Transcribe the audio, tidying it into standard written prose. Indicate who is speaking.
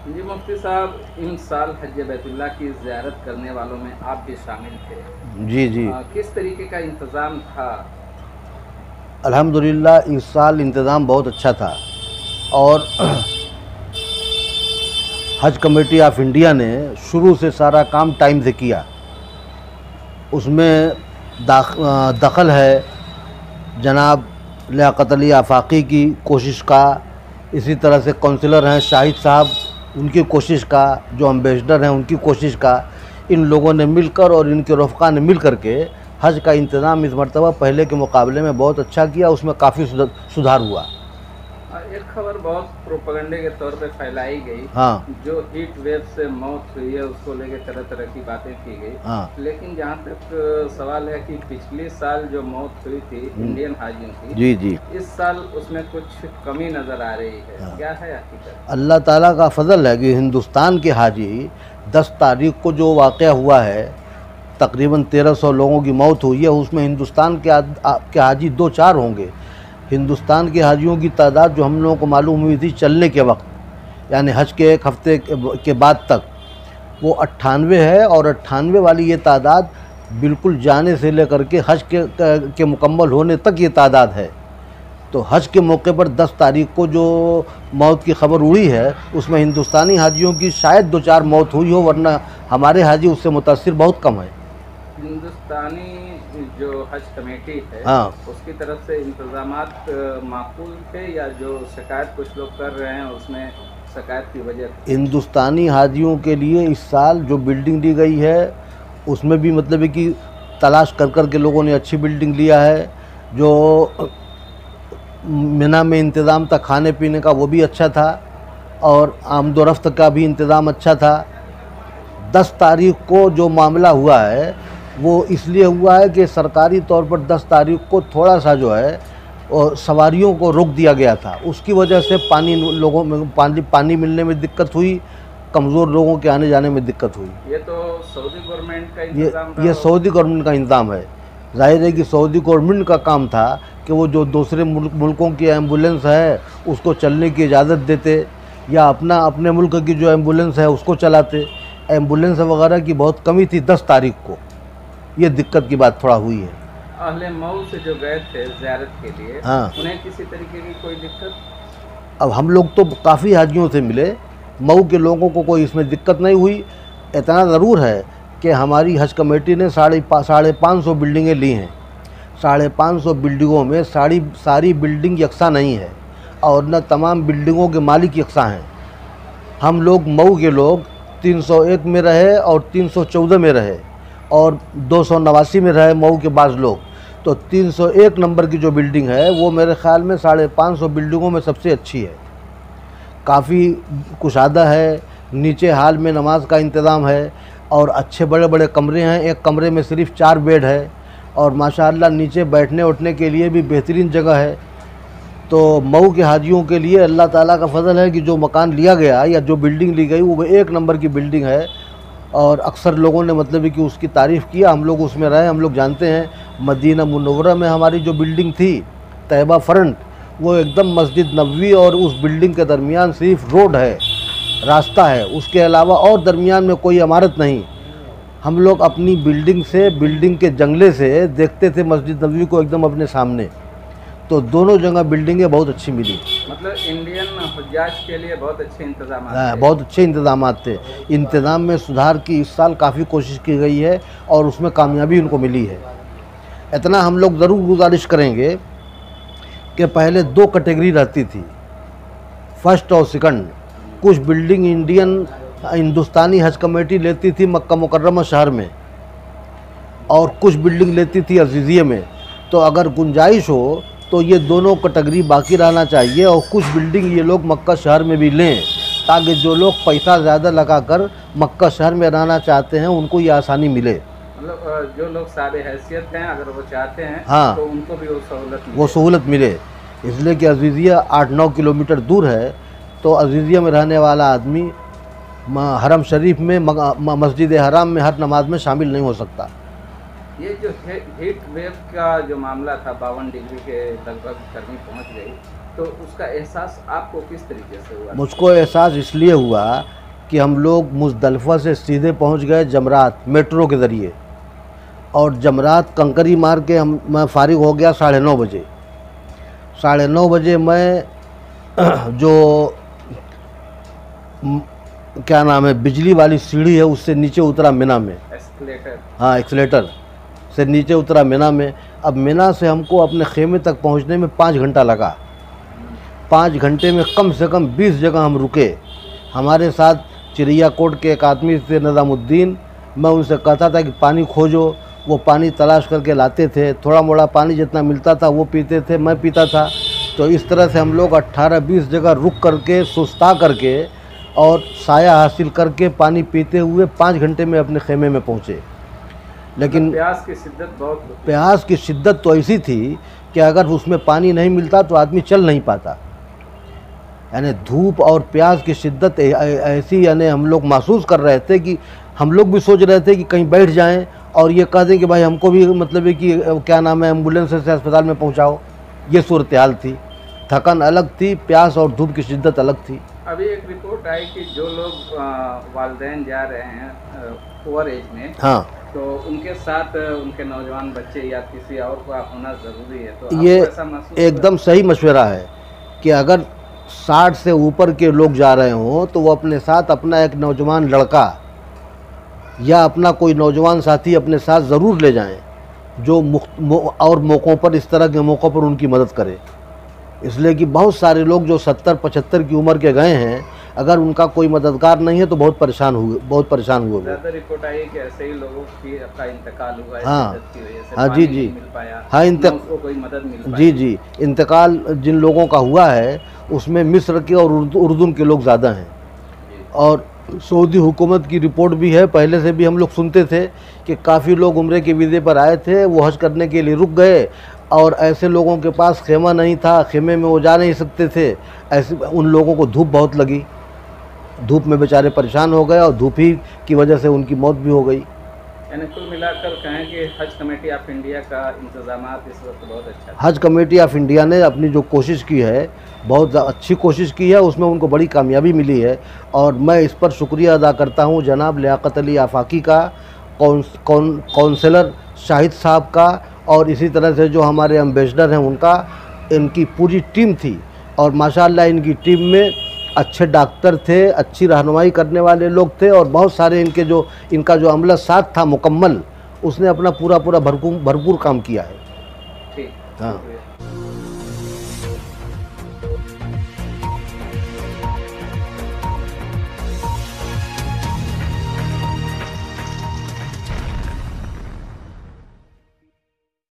Speaker 1: जी मुफ्ती साहब, इन साल हज बैतुल्लाह की ज़ियारत करने वालों में आप भी शामिल थे।
Speaker 2: जी जी।
Speaker 1: किस तरीके का इंतज़ाम था?
Speaker 2: अल्हम्दुलिल्लाह इस साल इंतज़ाम बहुत अच्छा था। और हज कमेटी ऑफ इंडिया ने शुरू से सारा काम टाइम से किया। उसमें दखल है जनाब लियाकत अली आफाकी की कोशिश का, इसी तरह से काउंसलर हैं शाहिद साहब, उनकी कोशिश का, जो एम्बेसडर हैं उनकी कोशिश का, इन लोगों ने मिलकर और इनके रफ़क़ा ने मिल कर के हज का इंतज़ाम इस मरतबा पहले के मुकाबले में बहुत अच्छा किया। उसमें काफ़ी सुधार हुआ।
Speaker 1: एक खबर बहुत प्रोपेगेंडे के तौर पे फैलाई गई,
Speaker 2: हाँ
Speaker 1: जो हीट वेव से मौत हुई है उसको लेके तरह तरह की बातें की गई।
Speaker 2: हाँ।
Speaker 1: लेकिन जहाँ तक सवाल है कि पिछले साल जो मौत हुई थी इंडियन हाजियों की,
Speaker 2: जी जी।
Speaker 1: इस साल उसमें कुछ कमी नज़र आ रही है।
Speaker 2: हाँ।
Speaker 1: क्या है हकीकत?
Speaker 2: अल्लाह ताला का फ़ज़ल है कि हिंदुस्तान के हाजी 10 तारीख को जो वाक़या हुआ है, तकरीबन 1300 लोगों की मौत हुई है, उसमें हिंदुस्तान के हाजी 2-4 होंगे। हिंदुस्तान के हाजियों की तादाद जो हम लोगों को मालूम हुई थी चलने के वक्त, यानी हज के एक हफ़्ते के बाद तक, वो 98 है। और 98 वाली ये तादाद बिल्कुल जाने से लेकर के हज के मुकम्मल होने तक ये तादाद है। तो हज के मौके पर 10 तारीख को जो मौत की खबर उड़ी है, उसमें हिंदुस्तानी हाजियों की शायद 2-4 मौत हुई हो, वरना हमारे हाजी उससे मुतासिर बहुत कम है।
Speaker 1: हिंदुस्तानी जो हज कमेटी है,
Speaker 2: हाँ।
Speaker 1: उसकी तरफ से इंतजामात माकूल थे, या जो शिकायत कुछ लोग कर रहे हैं उसमें शिकायत की वजह थी?
Speaker 2: हिंदुस्तानी हाजियों के लिए इस साल जो बिल्डिंग दी गई है, उसमें भी मतलब है कि तलाश कर कर के लोगों ने अच्छी बिल्डिंग लिया है। जो मिना में इंतज़ाम था खाने पीने का, वो भी अच्छा था, और आमदोरफ्त का भी इंतज़ाम अच्छा था। 10 तारीख को जो मामला हुआ है वो इसलिए हुआ है कि सरकारी तौर पर 10 तारीख को थोड़ा सा जो है और सवारियों को रोक दिया गया था। उसकी वजह से लोगों में पानी मिलने में दिक्कत हुई, कमज़ोर लोगों के आने जाने में दिक्कत हुई।
Speaker 1: ये तो सऊदी गवर्नमेंट का
Speaker 2: ये
Speaker 1: इंतजाम रहा
Speaker 2: ये
Speaker 1: होगा।
Speaker 2: सऊदी गवर्नमेंट का इंतज़ाम है। ज़ाहिर है कि सऊदी गवर्नमेंट का काम था कि वो जो दूसरे मुल्कों की एम्बुलेंस है उसको चलने की इजाज़त देते, या अपने मुल्क की जो एम्बुलेंस है उसको चलाते। एम्बुलेंस वगैरह की बहुत कमी थी 10 तारीख को, ये दिक्कत की बात थोड़ा हुई है।
Speaker 1: अहले मऊ से जो गए थे ज़ियारत के लिए,
Speaker 2: हाँ।
Speaker 1: उन्हें किसी तरीके की कोई दिक्कत?
Speaker 2: अब हम लोग तो काफ़ी हाजियों से मिले, मऊ के लोगों को कोई इसमें दिक्कत नहीं हुई। इतना ज़रूर है कि हमारी हज कमेटी ने 550 बिल्डिंगें ली हैं। 550 बिल्डिंगों में सारी बिल्डिंग यकसा नहीं है, और न तमाम बिल्डिंगों के मालिक यकसा हैं। हम लोग मऊ के लोग 301 में रहे और 314 में रहे, और 289 में रहे मऊ के बाज़ लोग। तो 301 नंबर की जो बिल्डिंग है वो मेरे ख़्याल में 550 बिल्डिंगों में सबसे अच्छी है। काफ़ी कुशादा है, नीचे हाल में नमाज का इंतज़ाम है, और अच्छे बड़े बड़े कमरे हैं। एक कमरे में सिर्फ 4 बेड है, और माशाअल्लाह नीचे बैठने उठने के लिए भी बेहतरीन जगह है। तो मऊ के हाजियों के लिए अल्लाह ताला का फ़ज़ल है कि जो मकान लिया गया या जो बिल्डिंग ली गई वो 1 नंबर की बिल्डिंग है, और अक्सर लोगों ने मतलब कि उसकी तारीफ़ किया। हम लोग उसमें रहे, हम लोग जानते हैं। मदीना मुनव्वरा में हमारी जो बिल्डिंग थी तैयबा फ्रंट, वो एकदम मस्जिद नबवी और उस बिल्डिंग के दरमियान सिर्फ रोड है, रास्ता है, उसके अलावा और दरमियान में कोई इमारत नहीं। हम लोग अपनी बिल्डिंग के जंगले से देखते थे मस्जिद नबवी को एकदम अपने सामने। तो दोनों जगह बिल्डिंगें बहुत अच्छी मिली।
Speaker 1: मतलब इंडियन हुज्जाज के लिए बहुत अच्छे इंतजाम थे।
Speaker 2: बहुत अच्छे इंतज़ाम थे। इंतज़ाम में सुधार की इस साल काफ़ी कोशिश की गई है, और उसमें कामयाबी उनको मिली है। इतना हम लोग ज़रूर गुजारिश करेंगे कि पहले 2 कैटेगरी रहती थी, फर्स्ट और सेकंड। कुछ बिल्डिंग हिंदुस्तानी हज कमेटी लेती थी मक्का मुकर्रमा शहर में, और कुछ बिल्डिंग लेती थी अज़ीज़िया में। तो अगर गुंजाइश हो तो ये दोनों कैटेगरी बाकी रहना चाहिए, और कुछ बिल्डिंग ये लोग मक्का शहर में भी लें, ताकि जो लोग पैसा ज़्यादा लगाकर मक्का शहर में रहना चाहते हैं उनको ये आसानी मिले।
Speaker 1: मतलब जो लोग सारे हैसियत हैं, अगर वो चाहते हैं
Speaker 2: हाँ,
Speaker 1: तो उनको भी वो
Speaker 2: सहूलत मिले। इसलिए कि अज़ीज़िया 8-9 किलोमीटर दूर है, तो अज़ीज़िया में रहने वाला आदमी हरम शरीफ में मस्जिद हराम में हर नमाज में शामिल नहीं हो सकता।
Speaker 1: ये जो हीट वेव का जो मामला था, 52 डिग्री के लगभग गर्मी पहुंच गई, तो उसका एहसास आपको किस तरीके से हुआ?
Speaker 2: मुझको एहसास इसलिए हुआ कि हम लोग मुज़दलिफ़ा से सीधे पहुंच गए जमरात मेट्रो के ज़रिए, और जमरात कंकरी मार के मैं फ़ारिग हो गया 9:30 बजे। 9:30 बजे मैं जो क्या नाम है बिजली वाली सीढ़ी है उससे नीचे उतरा मिना में,
Speaker 1: एस्केलेटर।
Speaker 2: हाँ, एक्सीलेटर से नीचे उतरा मिना में। अब मिना से हमको अपने खेमे तक पहुंचने में 5 घंटा लगा। 5 घंटे में कम से कम 20 जगह हम रुके। हमारे साथ चिड़िया कोट के एक आदमी थे निज़ामुद्दीन, मैं उनसे कहता था कि पानी खोजो, वो पानी तलाश करके लाते थे। थोड़ा मोड़ा पानी जितना मिलता था वो पीते थे, मैं पीता था। तो इस तरह से हम लोग 18-20 जगह रुक करके सुस्ता करके और साया हासिल करके पानी पीते हुए 5 घंटे में अपने खेमे में पहुँचे। लेकिन
Speaker 1: प्यास की शिद्दत बहुत,
Speaker 2: प्यास की शिद्दत तो ऐसी थी कि अगर उसमें पानी नहीं मिलता तो आदमी चल नहीं पाता। यानी धूप और प्यास की शिद्दत ऐसी, यानी हम लोग महसूस कर रहे थे कि हम लोग भी सोच रहे थे कि कहीं बैठ जाएं और ये कह दें कि भाई हमको भी मतलब है कि क्या नाम है एम्बुलेंस से अस्पताल में पहुंचाओ। ये सूरत हाल थी। थकान अलग थी, प्यास और धूप की शिद्दत अलग थी।
Speaker 1: अभी एक रिपोर्ट आई कि जो लोग वालिदैन जा रहे हैं ओवर एज में,
Speaker 2: हाँ,
Speaker 1: तो उनके साथ उनके नौजवान बच्चे या किसी और का होना ज़रूरी है। तो
Speaker 2: ये
Speaker 1: आपको ऐसा महसूस
Speaker 2: एकदम सही मशवरा है कि अगर 60 से ऊपर के लोग जा रहे हों तो वो अपने साथ अपना एक नौजवान लड़का या अपना कोई नौजवान साथी अपने साथ ज़रूर ले जाएं, जो और मौक़ों पर, इस तरह के मौक़ों पर उनकी मदद करे। इसलिए कि बहुत सारे लोग जो 70-75 की उम्र के गए हैं, अगर उनका कोई मददगार नहीं है तो बहुत परेशान हुए वो।
Speaker 1: ज़्यादा रिपोर्ट आई है कि ऐसे ही लोगों का इंतकाल हुआ है
Speaker 2: हाँ,
Speaker 1: शिद्दत की वजह से,
Speaker 2: हाँ,
Speaker 1: पानी
Speaker 2: जी,
Speaker 1: नहीं मिल पाया,
Speaker 2: हाँ,
Speaker 1: ना उसको कोई मदद मिल पाई।
Speaker 2: जी, जी, इंतकाल जिन लोगों का हुआ है उसमें मिस्र के और उर्दून के लोग ज़्यादा हैं। और सऊदी हुकूमत की रिपोर्ट भी है, पहले से भी हम लोग सुनते थे कि काफ़ी लोग उम्रे के वीज़े पर आए थे, वो हज करने के लिए रुक गए और ऐसे लोगों के पास खेमा नहीं था, खेमे में वो जा नहीं सकते थे। ऐसे उन लोगों को धूप बहुत लगी, धूप में बेचारे परेशान हो गए और धूप ही की वजह से उनकी मौत भी हो गई।
Speaker 1: यानी कुल मिलाकर कहें कि हज कमेटी ऑफ इंडिया का इंतजामात इस वक्त बहुत अच्छा है।
Speaker 2: हज कमेटी ऑफ इंडिया ने अपनी जो कोशिश की है, बहुत अच्छी कोशिश की है, उसमें उनको बड़ी कामयाबी मिली है। और मैं इस पर शुक्रिया अदा करता हूँ जनाब लियाकत अली आफाकी का, काउंसलर शाहिद साहब का, और इसी तरह से जो हमारे एम्बेसडर हैं उनका। इनकी पूरी टीम थी और माशाअल्लाह इनकी टीम में अच्छे डॉक्टर थे, अच्छी रहनुमाई करने वाले लोग थे, और बहुत सारे इनका जो अमला साथ था मुकम्मल, उसने अपना पूरा भरपूर काम किया है।
Speaker 1: ठीक,
Speaker 2: हाँ।